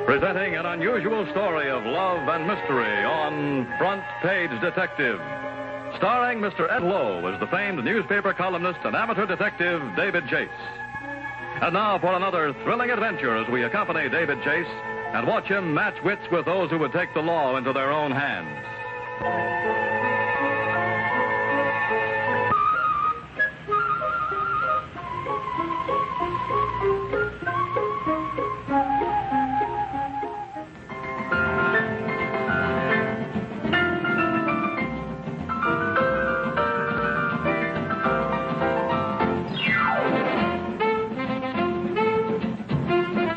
Presenting an unusual story of love and mystery on Front Page Detective. Starring Mr. Ed Lowe as the famed newspaper columnist and amateur detective David Chase. And now for another thrilling adventure as we accompany David Chase and watch him match wits with those who would take the law into their own hands.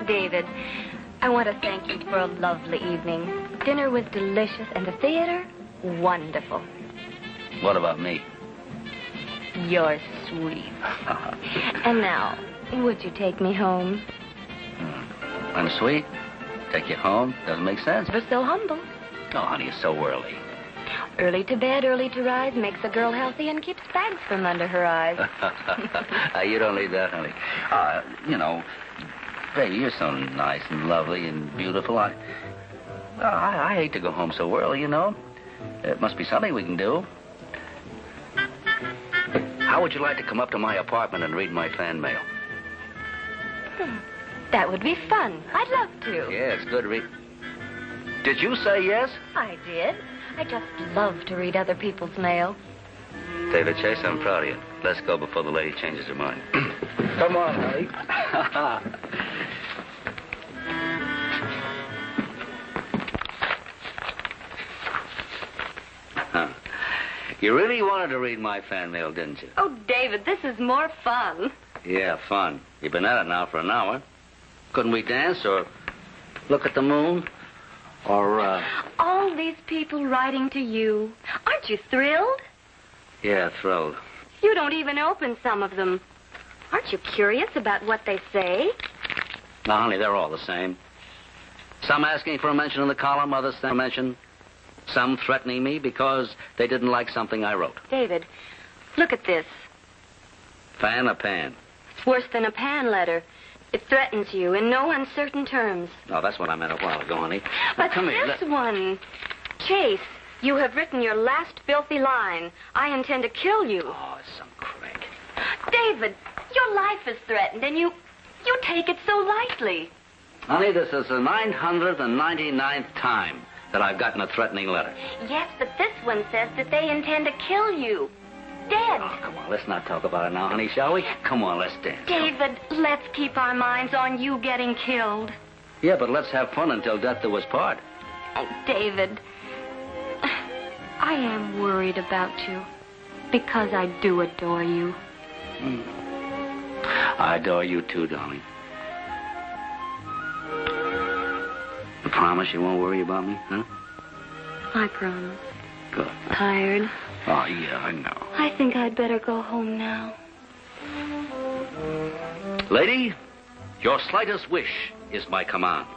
David, I want to thank you for a lovely evening. Dinner was delicious and the theater, wonderful. What about me? You're sweet. And now, would you take me home? I'm sweet. Take you home? Doesn't make sense. You're so humble. Oh, honey, it's so early. Early to bed, early to rise makes a girl healthy and keeps bags from under her eyes. You don't need that, honey. Baby, you're so nice and lovely and beautiful. I hate to go home so early, you know. It must be something we can do. How would you like to come up to my apartment and read my fan mail? That would be fun. I'd love to. Yeah, it's good to read. Did you say yes? I did. I just love to read other people's mail. David Chase, I'm proud of you. Let's go before the lady changes her mind. Come on, honey. You really wanted to read my fan mail, didn't you? Oh, David, this is more fun. Yeah, fun. You've been at it now for an hour. Couldn't we dance or look at the moon? Or, All these people writing to you. Aren't you thrilled? Yeah, thrilled. You don't even open some of them. Aren't you curious about what they say? No, honey, they're all the same. Some asking for a mention in the column, others for a mention. Some threatening me because they didn't like something I wrote. David, look at this. Fan or pan? It's worse than a pan letter. It threatens you in no uncertain terms. No, that's what I meant a while ago, honey. But come here. This one. Chase, you have written your last filthy line. I intend to kill you. Oh, some crank. David, your life is threatened, and you take it so lightly. Honey, this is the 999th time that I've gotten a threatening letter. Yes, but this one says that they intend to kill you. Dead. Oh, come on, let's not talk about it now, honey, shall we? Come on, let's dance. David, let's keep our minds on you getting killed. Yeah, but let's have fun until death do us part. Oh, David, I am worried about you because I do adore you. I adore you too, darling. You promise you won't worry about me, huh? I promise. Good. Tired. Oh, yeah, I know. I think I'd better go home now. Lady, your slightest wish is my command.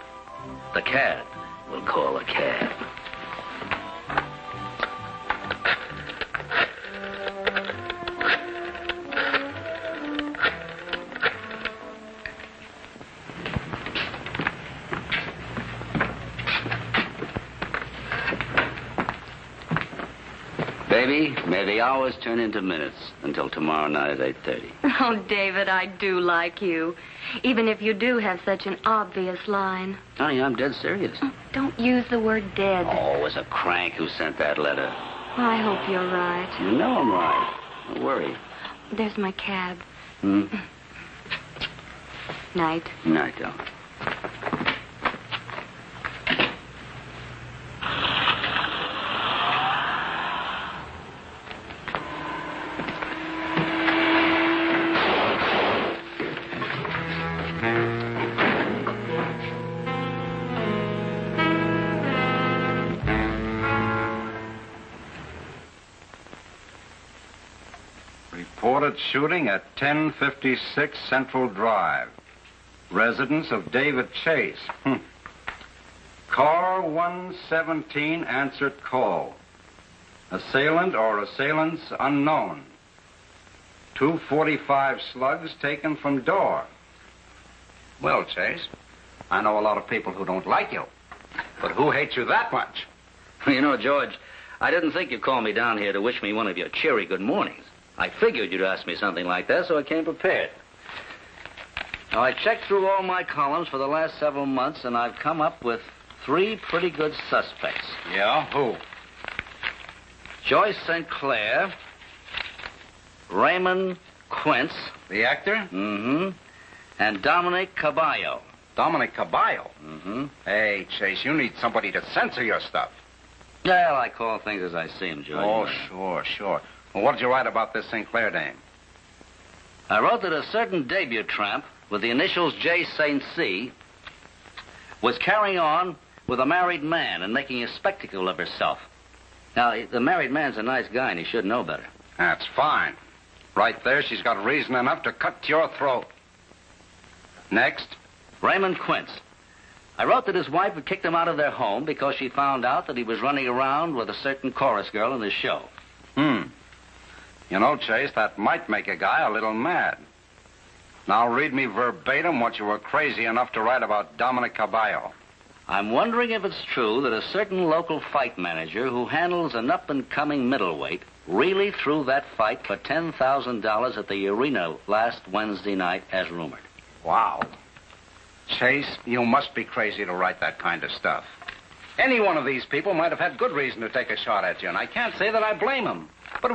The cad will call a cab. Baby, may the hours turn into minutes until tomorrow night at 8:30. Oh, David, I do like you. Even if you do have such an obvious line. Honey, I'm dead serious. Don't use the word dead. Oh, it was a crank who sent that letter. I hope you're right. You know I'm right. Don't worry. There's my cab. Night. Night, darling. Reported shooting at 1056 Central Drive. Residence of David Chase. Car 117 answered call. Assailant or assailants unknown. 245 slugs taken from door. Well, Chase, I know a lot of people who don't like you. But who hates you that much? You know, George, I didn't think you'd call me down here to wish me one of your cheery good mornings. I figured you'd ask me something like that, so I came prepared. Now, I checked through all my columns for the last several months, and I've come up with 3 pretty good suspects. Yeah? Who? Joyce St. Clair, Raymond Quince. The actor? Mm-hmm. And Dominic Caballo. Dominic Caballo? Mm-hmm. Hey, Chase, you need somebody to censor your stuff. Well, I call things as I see them, George. Oh, sure. Well, what did you write about this St. Clair dame? I wrote that a certain debut tramp with the initials J. St. C. was carrying on with a married man and making a spectacle of herself. Now, the married man's a nice guy, and he should know better. That's fine. Right there, she's got reason enough to cut your throat. Next. Raymond Quince. I wrote that his wife had kicked him out of their home because she found out that he was running around with a certain chorus girl in his show. You know, Chase, that might make a guy a little mad. Now read me verbatim what you were crazy enough to write about Dominic Caballo. I'm wondering if it's true that a certain local fight manager who handles an up-and-coming middleweight really threw that fight for $10,000 at the arena last Wednesday night, as rumored. Wow. Chase, you must be crazy to write that kind of stuff. Any one of these people might have had good reason to take a shot at you, and I can't say that I blame them. But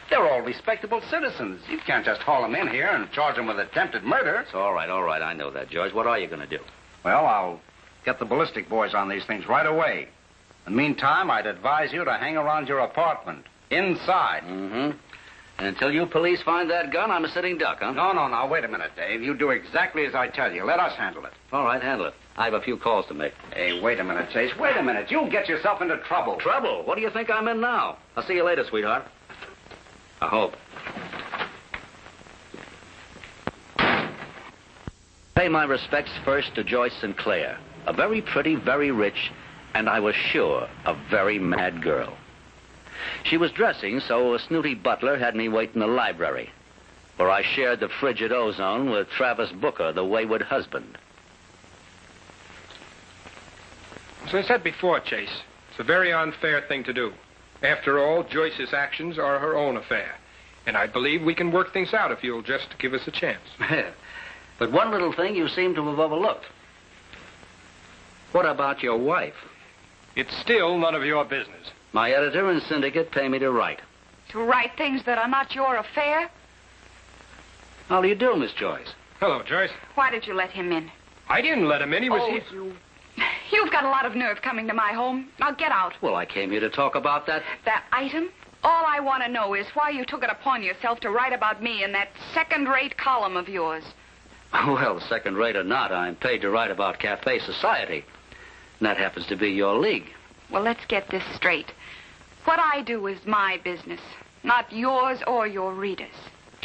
they're all respectable citizens. You can't just haul them in here and charge them with attempted murder. It's all right. I know that, George. What are you going to do? Well, I'll get the ballistic boys on these things right away. In the meantime, I'd advise you to hang around your apartment, inside. Mm-hmm. And until you police find that gun, I'm a sitting duck, huh? No, wait a minute, Dave. You do exactly as I tell you. Let us handle it. All right, handle it. I have a few calls to make. Hey, wait a minute, Chase. Wait a minute. You'll get yourself into trouble. Trouble? What do you think I'm in now? I'll see you later, sweetheart. I hope. Pay my respects first to Joyce St. Clair, a very pretty, very rich, and I was sure a very mad girl. She was dressing, so a snooty butler had me wait in the library, where I shared the frigid ozone with Travis Booker, the wayward husband. As I said before, Chase, it's a very unfair thing to do. After all, Joyce's actions are her own affair. And I believe we can work things out if you'll just give us a chance. But one little thing you seem to have overlooked. What about your wife? It's still none of your business. My editor and syndicate pay me to write. To write things that are not your affair? How do you do, Miss Joyce? Hello, Joyce. Why did you let him in? I didn't let him in. He was here. You've got a lot of nerve coming to my home. Now get out. Well, I came here to talk about that. That item? All I want to know is why you took it upon yourself to write about me in that second-rate column of yours. Well, second-rate or not, I'm paid to write about Cafe Society. And that happens to be your league. Well, let's get this straight. What I do is my business, not yours or your readers.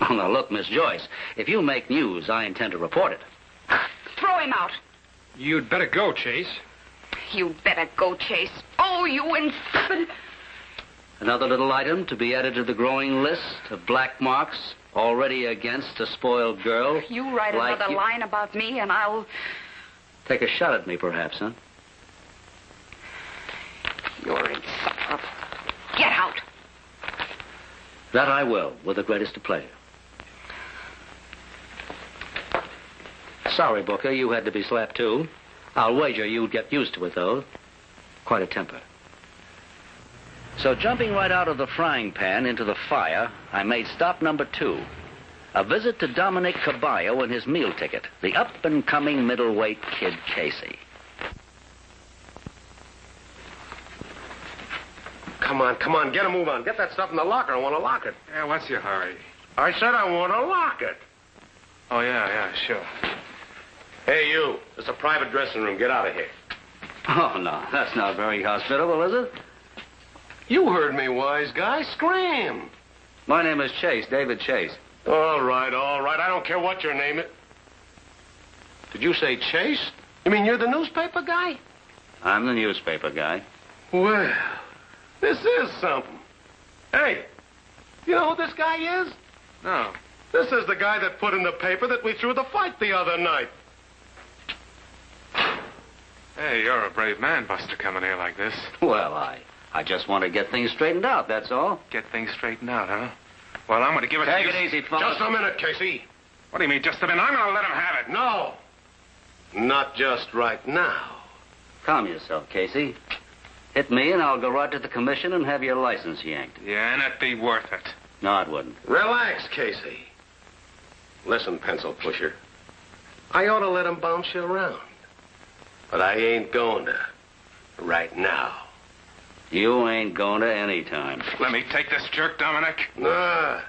Oh, now, look, Miss Joyce, if you make news, I intend to report it. Throw him out. You'd better go, Chase. You'd better go, Chase. Oh, you insipid... Another little item to be added to the growing list of black marks already against a spoiled girl. You write like another you. line about me, and I'll... Take a shot at me, perhaps, huh? You're insufferable. Get out. That I will, with the greatest of pleasure. Sorry, Booker, you had to be slapped, too. I'll wager you'd get used to it, though. Quite a temper. So jumping right out of the frying pan into the fire, I made stop number 2. A visit to Dominic Caballo and his meal ticket, the up-and-coming middleweight Kid Casey. Come on, get a move on. Get that stuff in the locker. I want to lock it. Yeah, what's your hurry? I said I want to lock it. Oh, yeah, sure. Hey, you. It's a private dressing room. Get out of here. Oh, no, that's not very hospitable, is it? You heard me, wise guy. Scram. My name is Chase, David Chase. All right. I don't care what your name is. Did you say Chase? You mean you're the newspaper guy? I'm the newspaper guy. Well, this is something. Hey, you know who this guy is? No. This is the guy that put in the paper that we threw the fight the other night. Hey, you're a brave man, Buster, coming here like this. Well, I just want to get things straightened out, that's all. Get things straightened out, huh? Well, I'm going to give it Take to you. it easy, fellas. Just a minute, Casey. What do you mean, just a minute? I'm going to let him have it. No. Not just right now. Calm yourself, Casey. Hit me, and I'll go right to the commission and have your license yanked. Yeah, and it'd be worth it. No, it wouldn't. Relax, Casey. Listen, pencil pusher. I ought to let him bounce you around. But I ain't going to. Right now. You ain't going to any time. Let me take this jerk, Dominic. Nah.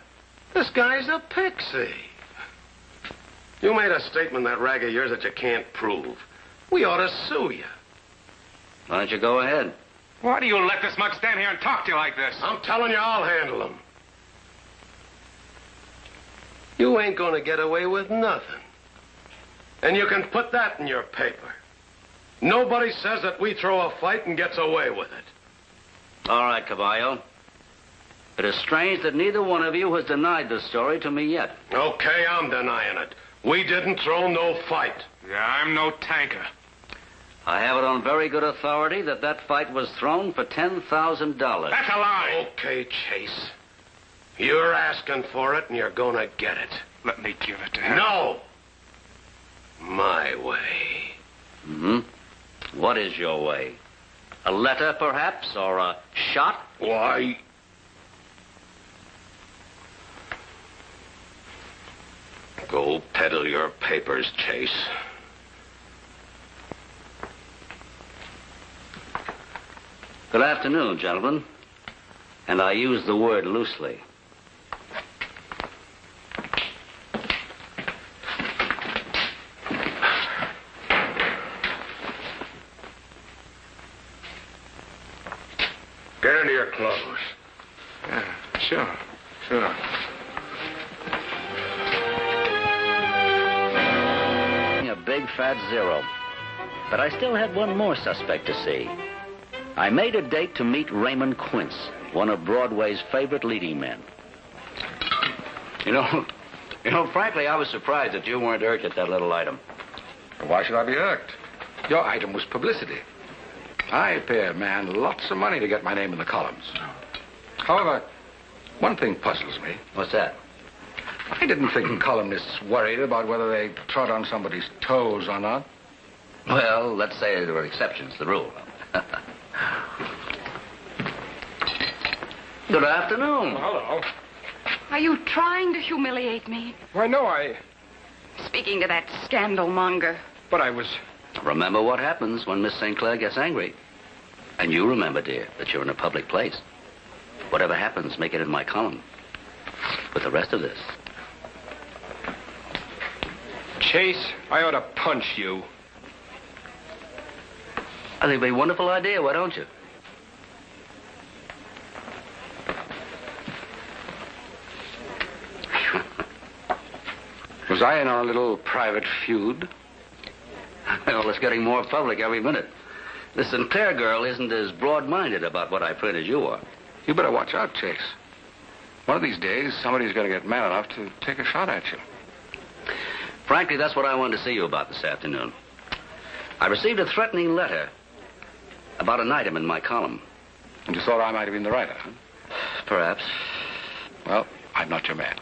This guy's a pixie. You made a statement in that rag of yours that you can't prove. We ought to sue you. Why don't you go ahead? Why do you let this mug stand here and talk to you like this? I'm telling you, I'll handle him. You ain't going to get away with nothing. And you can put that in your paper. Nobody says that we throw a fight and gets away with it. All right, Caballo. It is strange that neither one of you has denied the story to me yet. Okay, I'm denying it. We didn't throw no fight. Yeah, I'm no tanker. I have it on very good authority that that fight was thrown for $10,000. That's a lie. Okay, Chase. You're asking for it, and you're going to get it. Let me give it to him. No. My way. Mm-hmm. What is your way? A letter, perhaps, or a shot? Why? Go peddle your papers, Chase. Good afternoon, gentlemen. And I use the word loosely. Get into your clothes. Yeah, sure. A big fat zero. But I still had one more suspect to see. I made a date to meet Raymond Quince, one of Broadway's favorite leading men. You know, frankly, I was surprised that you weren't irked at that little item. Why should I be irked? Your item was publicity. I pay a man lots of money to get my name in the columns. However, one thing puzzles me. What's that? I didn't think columnists worried about whether they trod on somebody's toes or not. Well, let's say there were exceptions to the rule. Good afternoon. Hello. Are you trying to humiliate me? Why, no, Speaking to that scandal monger. But I was... Remember what happens when Miss St. Clair gets angry. And you remember, dear, that you're in a public place. Whatever happens, make it in my column. With the rest of this. Chase, I ought to punch you. I think it'd be a wonderful idea, why don't you? Was I in our little private feud? Well, it's getting more public every minute. This Sinclair girl isn't as broad-minded about what I print as you are. You better watch out, Chase. One of these days, somebody's going to get mad enough to take a shot at you. Frankly, that's what I wanted to see you about this afternoon. I received a threatening letter about an item in my column. And you thought I might have been the writer, huh? Perhaps. Well, I'm not your man.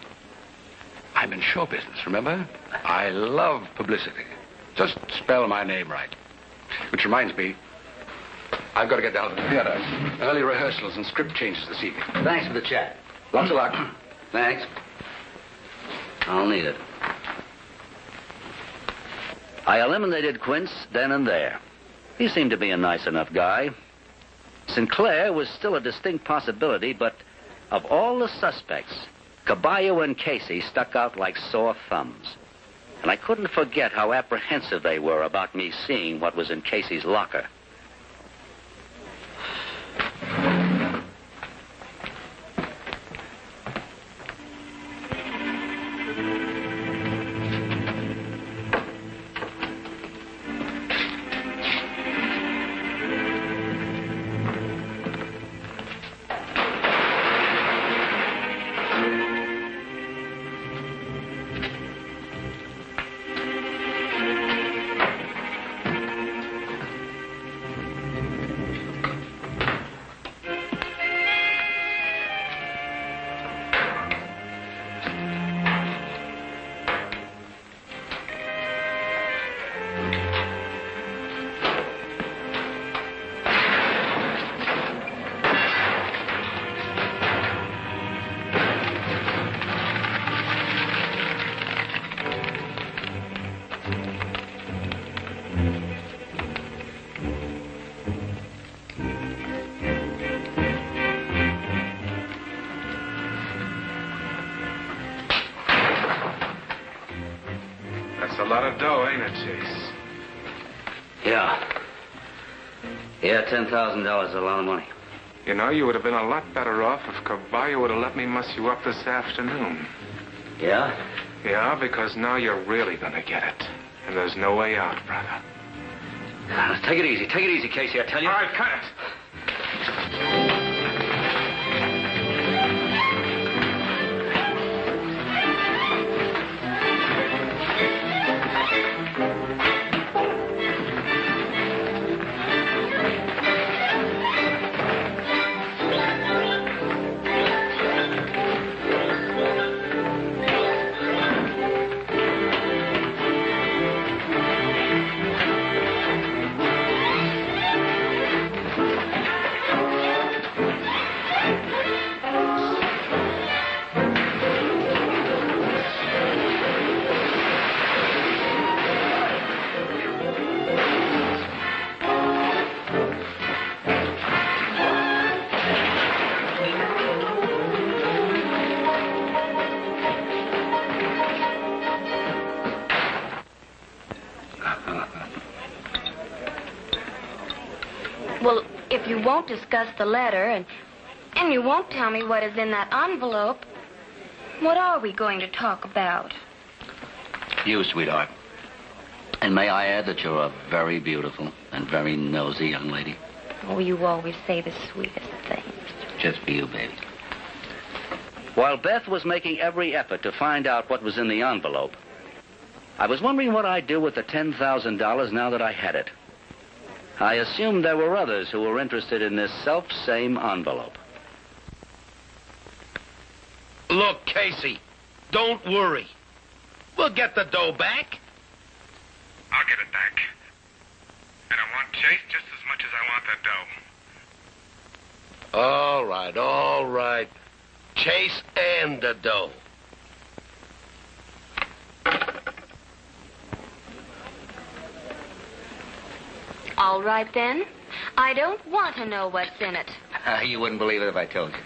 I'm in show business, remember? I love publicity. Just spell my name right. Which reminds me, I've got to get down to the theater. Early rehearsals and script changes this evening. Thanks for the chat. Lots of luck. Thanks. I'll need it. I eliminated Quince then and there. He seemed to be a nice enough guy. Sinclair was still a distinct possibility, but of all the suspects, Caballo and Casey stuck out like sore thumbs. And I couldn't forget how apprehensive they were about me seeing what was in Casey's locker. lot of dough, ain't it, Chase? Yeah. Yeah, $10,000 is a lot of money. You know, you would have been a lot better off if Caballo would have let me muss you up this afternoon. Yeah? Yeah, because now you're really gonna get it. And there's no way out, brother. Take it easy, Casey, I tell you. All right, cut it. Well, if you won't discuss the letter and you won't tell me what is in that envelope, what are we going to talk about? You, sweetheart. And may I add that you're a very beautiful and very nosy young lady. Oh, you always say the sweetest things. Just for you, baby. While Beth was making every effort to find out what was in the envelope, I was wondering what I'd do with the $10,000 now that I had it. I assumed there were others who were interested in this self-same envelope. Look, Casey, don't worry. We'll get the dough back. I'll get it back. And I want Chase just as much as I want that dough. All right. Chase and the dough. All right, then. I don't want to know what's in it. You wouldn't believe it if I told you.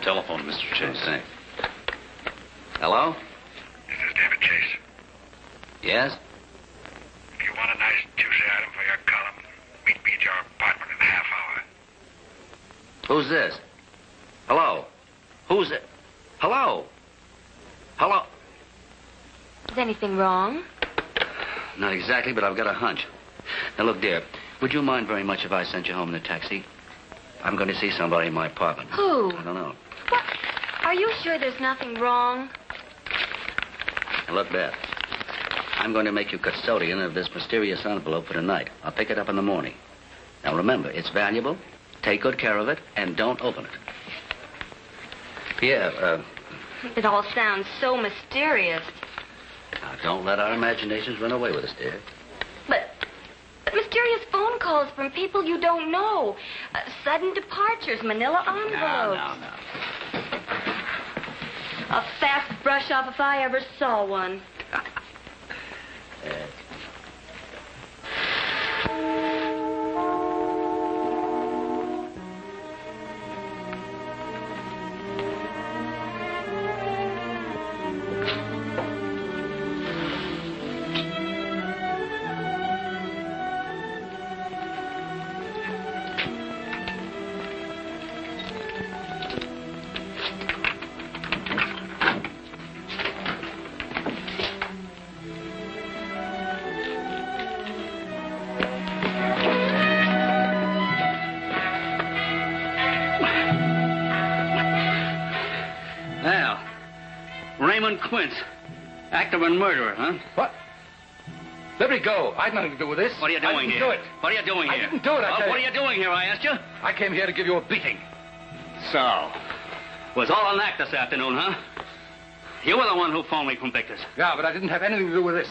Telephone, Mr. Chase. Thanks. Hello? This is David Chase. Yes? If you want a nice, juicy item for your column, meet me at your apartment in a half hour. Who's this? Hello? Who's it? Hello? Hello? Is anything wrong? Not exactly, but I've got a hunch. Now, look, dear, would you mind very much if I sent you home in a taxi? I'm going to see somebody in my apartment. Who? I don't know. What? Are you sure there's nothing wrong? Now, look, Beth, I'm going to make you custodian of this mysterious envelope for tonight. I'll pick it up in the morning. Now, remember, it's valuable. Take good care of it, and don't open it. Yeah, It all sounds so mysterious. now, don't let our imaginations run away with us, dear. But mysterious phone calls from people you don't know. Sudden departures, manila envelopes. No. A fast brush off if I ever saw one. Now, Raymond Quince, actor and murderer, huh? What? Let me go. I had nothing to do with this. What are you doing I didn't here? do it. What are you doing I here? didn't do it, I tell What are you. you doing here, I asked you? I came here to give you a beating. So, was all an act this afternoon, huh? You were the one who phoned me from Victor's. Yeah, but I didn't have anything to do with this.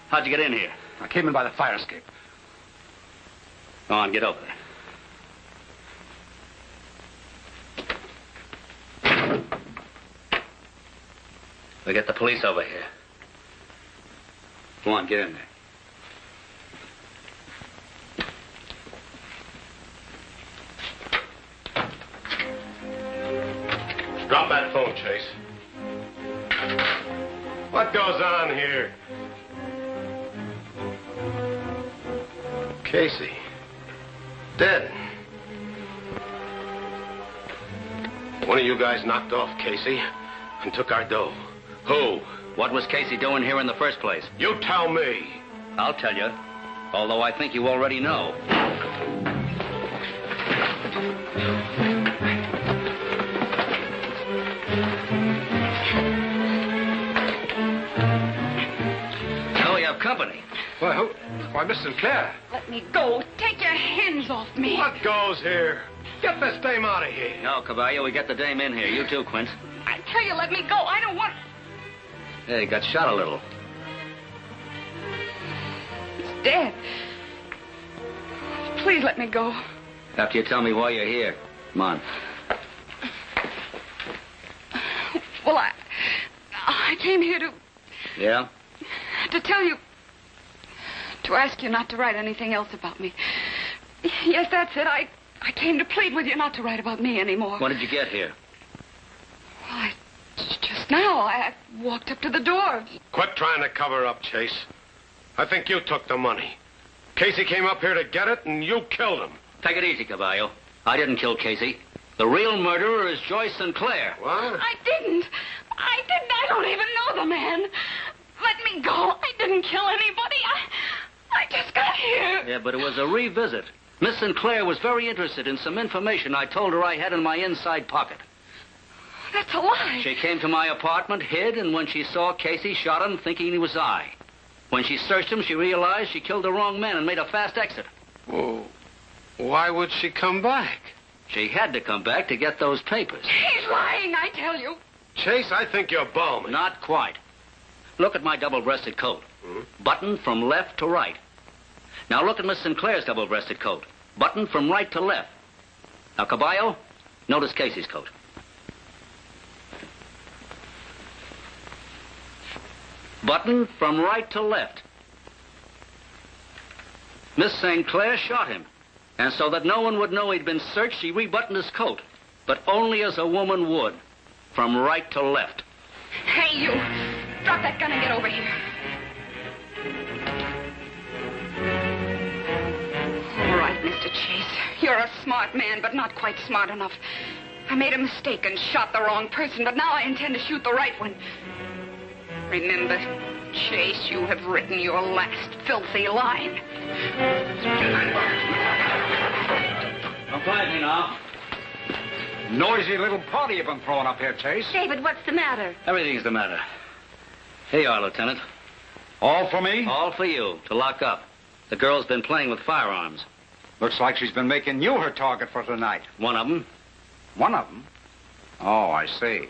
How'd you get in here? I came in by the fire escape. Go on, get over there. We'll get the police over here. Go on, get in there. Drop that phone, Chase. What goes on here? Casey. Dead. One of you guys knocked off Casey and took our dough. Who? What was Casey doing here in the first place? You tell me. I'll tell you, although I think you already know. So we have company. Why, who? Why, Miss Sinclair. Let me go. Take your hands off me. What goes here? Get this dame out of here. No, Caballo, we get the dame in here. You too, Quint. I tell you, let me go. I don't want... Yeah, he got shot a little. It's dead. Please let me go. After you tell me why you're here. Come on. Well, I came here to... Yeah? To tell you... To ask you not to write anything else about me. Yes, that's it. I came to plead with you not to write about me anymore. When did you get here? Well, just now. I walked up to the door. Quit trying to cover up, Chase. I think you took the money. Casey came up here to get it, and you killed him. Take it easy, Caballo. I didn't kill Casey. The real murderer is Joyce Sinclair. What? I didn't. I don't even know the man. Let me go. I didn't kill anybody. I just got here. Yeah, but it was a revisit. Miss Sinclair was very interested in some information I told her I had in my inside pocket. That's a lie. She came to my apartment, hid, and when she saw Casey, shot him thinking he was I. When she searched him, she realized she killed the wrong man and made a fast exit. Well, why would she come back? She had to come back to get those papers. He's lying, I tell you. Chase, I think you're balmy. Not quite. Look at my double-breasted coat. Buttoned from left to right. Now look at Miss Sinclair's double-breasted coat. Buttoned from right to left. Now, Caballo, notice Casey's coat. Buttoned from right to left. Miss Sinclair shot him. And so that no one would know he'd been searched, she rebuttoned his coat. But only as a woman would. From right to left. Hey, you. Drop that gun and get over here. All right, Mr. Chase. You're a smart man, but not quite smart enough. I made a mistake and shot the wrong person, but now I intend to shoot the right one. Remember, Chase, you have written your last filthy line. Don't find me now. Noisy little party you've been throwing up here, Chase. David, what's the matter? Everything's the matter. Here you are, Lieutenant. All for me? All for you, to lock up. The girl's been playing with firearms. Looks like she's been making you her target for tonight. One of them. One of them? Oh, I see.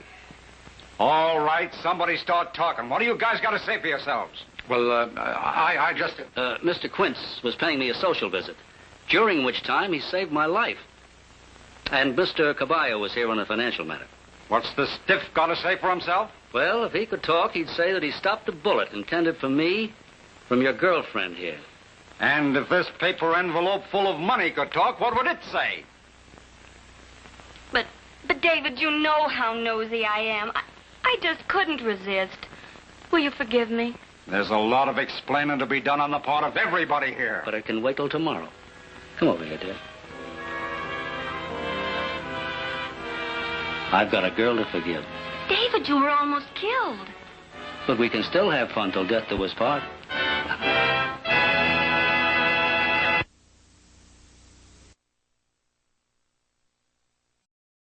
All right, somebody start talking. What do you guys got to say for yourselves? Well, I just... Mr. Quince was paying me a social visit, during which time he saved my life. And Mr. Caballo was here on a financial matter. What's the stiff got to say for himself? Well, if he could talk, he'd say that he stopped a bullet intended for me from your girlfriend here. And if this paper envelope full of money could talk, what would it say? But David, you know how nosy I am. I just couldn't resist. Will you forgive me? There's a lot of explaining to be done on the part of everybody here. But it can wait till tomorrow. Come over here, dear. I've got a girl to forgive. David, you were almost killed. But we can still have fun till death do us part.